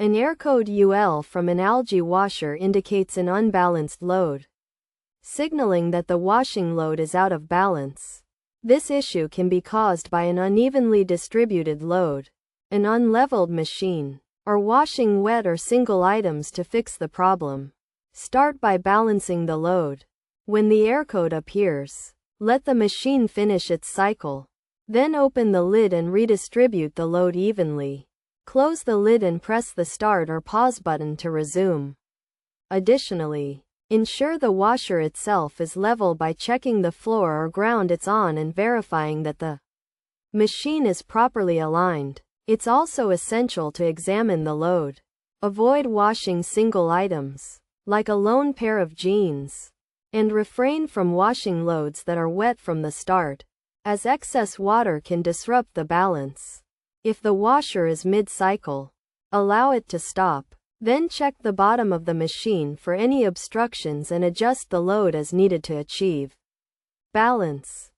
An error code UL from an algae washer indicates an unbalanced load, signaling that the washing load is out of balance. This issue can be caused by an unevenly distributed load, an unleveled machine, or washing wet or single items. To fix the problem, start by balancing the load. When the error code appears, let the machine finish its cycle. Then open the lid and redistribute the load evenly. Close the lid and press the start or pause button to resume. Additionally, ensure the washer itself is level by checking the floor or ground it's on and verifying that the machine is properly aligned. It's also essential to examine the load. Avoid washing single items, like a lone pair of jeans, and refrain from washing loads that are wet from the start, as excess water can disrupt the balance. If the washer is mid-cycle, allow it to stop. Then check the bottom of the machine for any obstructions and adjust the load as needed to achieve balance.